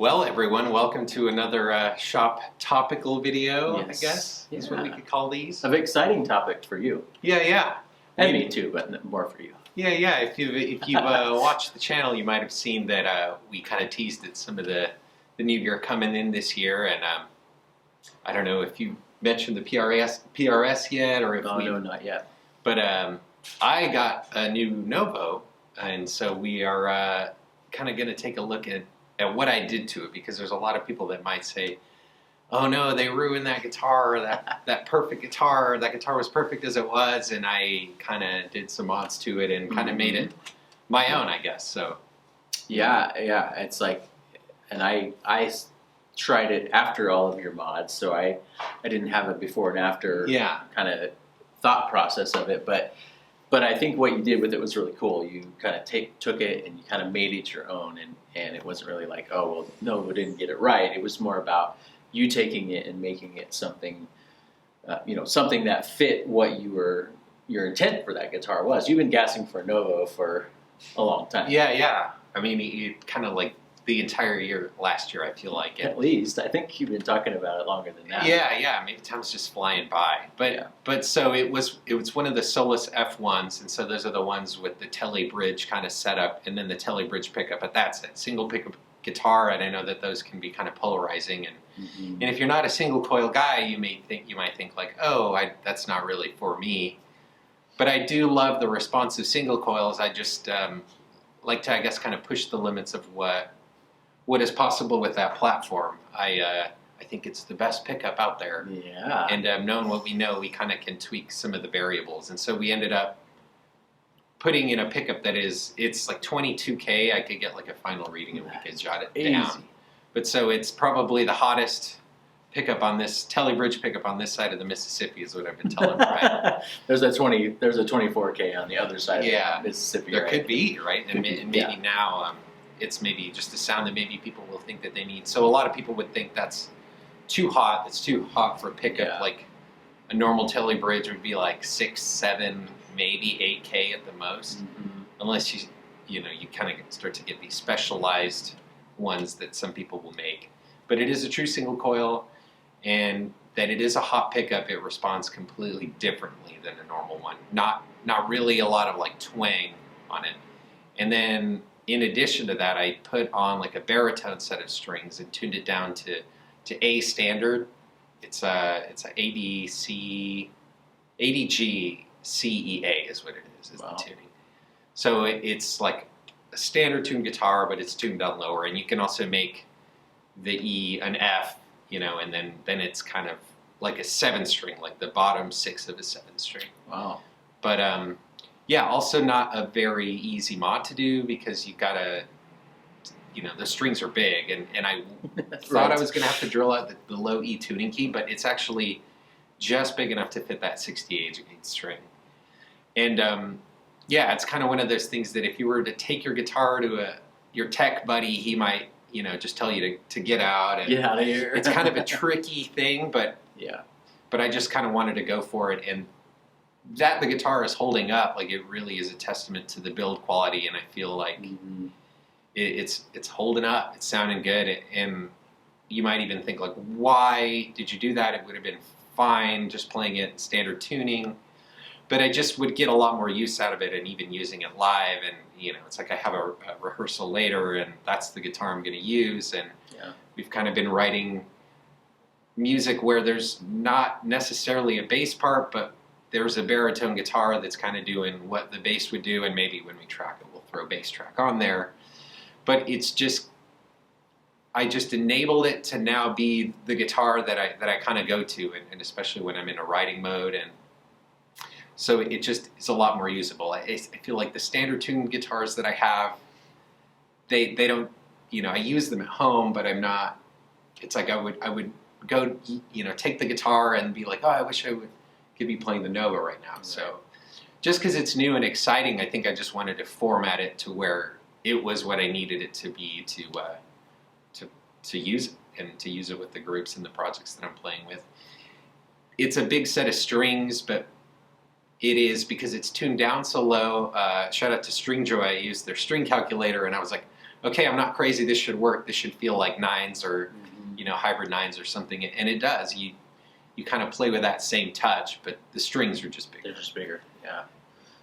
Well, everyone, welcome to another shop topical video, Yes. I guess, is what we could call these. An exciting topic for you. Yeah. And me too, but more for you. Yeah. If you've watched the channel, you might have seen that we kind of teased at some of the new gear coming in this year, and I don't know if you mentioned the PRS yet, or if No, not yet. But I got a new Novo, and so we are kind of going to take a look at what I did to it, because there's a lot of people that might say, oh no, they ruined that guitar, that perfect guitar, that guitar was perfect as it was, and I kind of did some mods to it and kind of made it my own, I guess. So yeah, it's like, and I tried it after all of your mods, so I didn't have a before and after kind of thought process of it, but I think what you did with it was really cool. You kind of took it and you kind of made it your own, and it wasn't really like, oh, well, no, we didn't get it right. It was more about you taking it and making it something, something that fit what your intent for that guitar was. You've been gassing for a Novo for a long time. Yeah. I mean, it kind of like the entire year last year, I feel like. At least. I think you've been talking about it longer than that. Yeah. Maybe time's just flying by. But so it was one of the Solus F1s, and so those are the ones with the tele bridge kind of setup, and then the tele bridge pickup. But that's it, single pickup guitar, and I know that those can be kind of polarizing. And if you're not a single coil guy, you might think like, oh, that's not really for me. But I do love the responsive single coils. I just like to, I guess, kind of push the limits of what is possible with that platform. I think it's the best pickup out there. Yeah. And knowing what we know, we kind of can tweak some of the variables. And so we ended up putting in a pickup it's like 22K. I could get like a final reading and we could jot it down. But so it's probably the hottest pickup on this, tele bridge pickup on this side of the Mississippi is what I've been telling right? There's a 24K on the other side of the Mississippi. There could be, right? And maybe now it's maybe just a sound that maybe people will think that they need. So a lot of people would think that's too hot. It's too hot for a pickup. Yeah. Like a normal tele bridge would be like 6, 7, maybe 8K at the most. Unless you kind of start to get these specialized ones that some people will make. But it is a true single coil, and that it is a hot pickup. It responds completely differently than a normal one. Not really a lot of like twang on it. And then in addition to that, I put on like a baritone set of strings and tuned it down to A standard. It's a ADG CEA is what it is the tuning. So it's like a standard tuned guitar, but it's tuned down lower, and you can also make the E an F, and then it's kind of like a 7-string, like the bottom 6 of a 7-string. Wow. But also not a very easy mod to do, because you gotta, the strings are big, and I thought I was gonna have to drill out the low E tuning key, but it's actually just big enough to fit that 68 string. And it's kind of one of those things that if you were to take your guitar to your tech buddy, he might, just tell you to get out and get out of here. It's kind of a tricky thing, but I just kind of wanted to go for it, and that the guitar is holding up, like it really is a testament to the build quality, and I feel like it's holding up, it's sounding good, and you might even think like, why did you do that? It would have been fine just playing it in standard tuning, but I just would get a lot more use out of it, and even using it live, and it's like I have a rehearsal later, and that's the guitar I'm going to use, and we've kind of been writing music where there's not necessarily a bass part, but there's a baritone guitar that's kind of doing what the bass would do, and maybe when we track it, we'll throw a bass track on there. But it's just, I just enabled it to now be the guitar that I kind of go to, and especially when I'm in a writing mode, and so it's a lot more usable. I feel like the standard tuned guitars that I have, they don't, I use them at home, but I'm not. It's like I would go, take the guitar and be like, oh, I wish I could be playing the Novo right now. Right. So just because it's new and exciting, I think I just wanted to format it to where it was what I needed it to be to use it, and to use it with the groups and the projects that I'm playing with. It's a big set of strings, but it is, because it's tuned down so low. Shout out to Stringjoy. I used their string calculator, and I was like, okay, I'm not crazy. This should work. This should feel like nines or hybrid nines or something, and it does. You kind of play with that same touch, but the strings are just bigger. They're just bigger, yeah.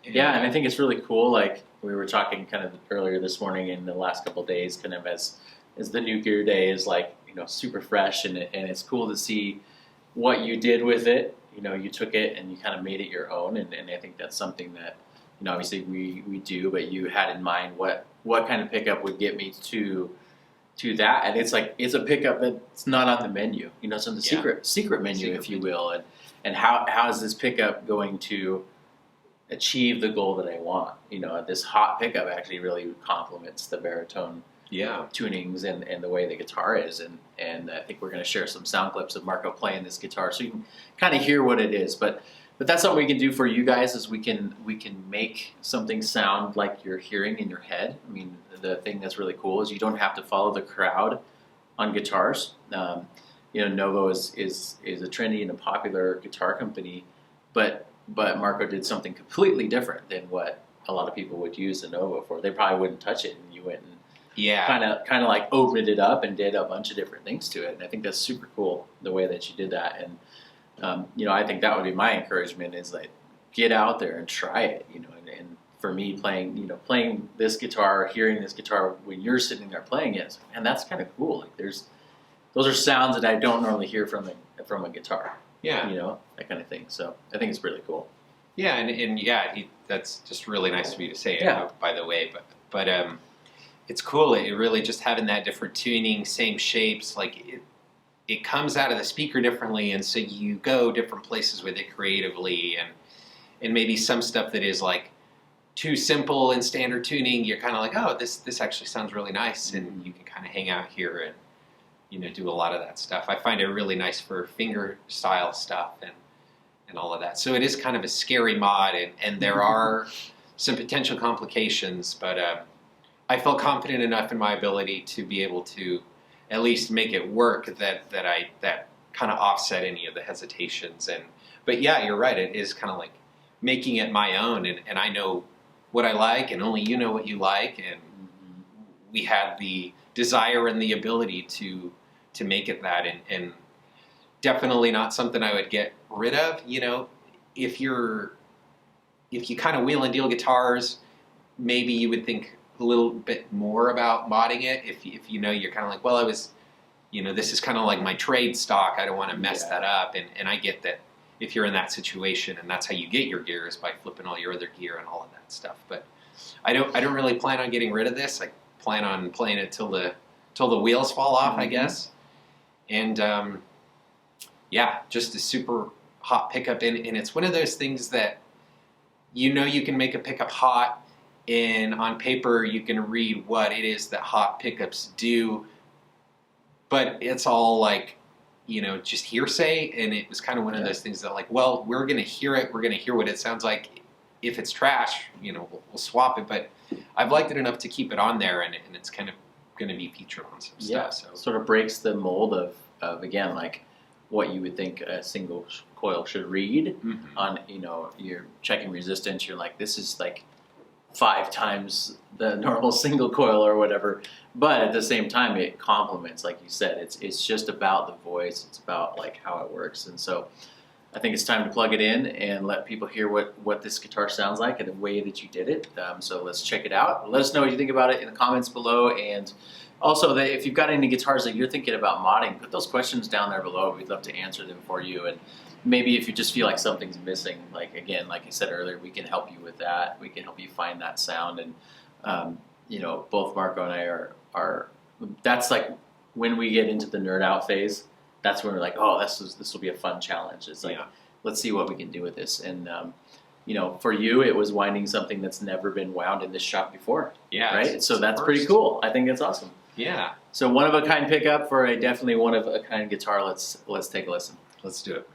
Yeah, and I think it's really cool. Like we were talking kind of earlier this morning in the last couple of days, kind of as the new gear day is like super fresh, and it's cool to see what you did with it. You took it and you kind of made it your own, and I think that's something that obviously we do, but you had in mind what kind of pickup would get me to that, and it's a pickup that's not on the menu. It's on the secret menu, if you will, and how is this pickup going to achieve the goal that I want? This hot pickup actually really complements the baritone tunings and the way the guitar is, and I think we're going to share some sound clips of Marco playing this guitar so you can kind of hear what it is. But that's something we can do for you guys, is we can make something sound like you're hearing in your head. I mean, the thing that's really cool is you don't have to follow the crowd on guitars. Novo is a trendy and a popular guitar company, but Marco did something completely different than what a lot of people would use the Novo for. They probably wouldn't touch it, and you went and kind of like opened it up and did a bunch of different things to it. And I think that's super cool the way that you did that. And I think that would be my encouragement, is like get out there and try it. And for me, playing this guitar, hearing this guitar when you're sitting there playing it, and that's kind of cool. Like those are sounds that I don't normally hear from a guitar. Yeah. That kind of thing. So I think it's really cool. Yeah, and that's just really nice of you to say, by the way. But it's cool. It really just having that different tuning, same shapes, like it comes out of the speaker differently, and so you go different places with it creatively, and maybe some stuff that is like too simple in standard tuning, you're kind of like, oh, this actually sounds really nice, and you can kind of hang out here and do a lot of that stuff. I find it really nice for finger style stuff and all of that. So it is kind of a scary mod, and there are some potential complications, but I felt confident enough in my ability to be able to at least make it work that kind of offset any of the hesitations. But yeah, you're right. It is kind of like making it my own, and I know what I like, and only you know what you like, and we had the desire and the ability to make it that, and definitely not something I would get rid of. If you kind of wheel and deal guitars, maybe you would think a little bit more about modding it. If you're kind of like, well, this is kind of like my trade stock. I don't want to mess that up, and I get that if you're in that situation, and that's how you get your gear, is by flipping all your other gear and all of that stuff. But I don't really plan on getting rid of this. I plan on playing it till the wheels fall off, I guess. And just a super hot pickup, and it's one of those things that you can make a pickup hot, and on paper you can read what it is that hot pickups do, but it's all like just hearsay. And it was kind of one of those things that, like, well, we're gonna hear it, we're gonna hear what it sounds like. If it's trash, we'll swap it, but I've liked it enough to keep it on there, and it's kind of going to be featured on some stuff. So sort of breaks the mold of again, like what you would think a single coil should read on, you're checking resistance. You're like, this is like 5 times the normal single coil or whatever. But at the same time, it complements, like you said, it's just about the voice. It's about like how it works. And so I think it's time to plug it in and let people hear what this guitar sounds like and the way that you did it. So let's check it out. Let us know what you think about it in the comments below. And also, if you've got any guitars that you're thinking about modding, put those questions down there below. We'd love to answer them for you. And maybe if you just feel like something's missing, like I said earlier, we can help you with that. We can help you find that sound. And both Marco and I are that's like when we get into the nerd out phase. That's when we're like, oh, this will be a fun challenge. It's like, let's see what we can do with this. And for you, it was winding something that's never been wound in this shop before. Yeah. Right. So that's pretty cool. I think that's awesome. Yeah. So one of a kind pickup for a definitely one of a kind guitar. Let's take a listen. Let's do it.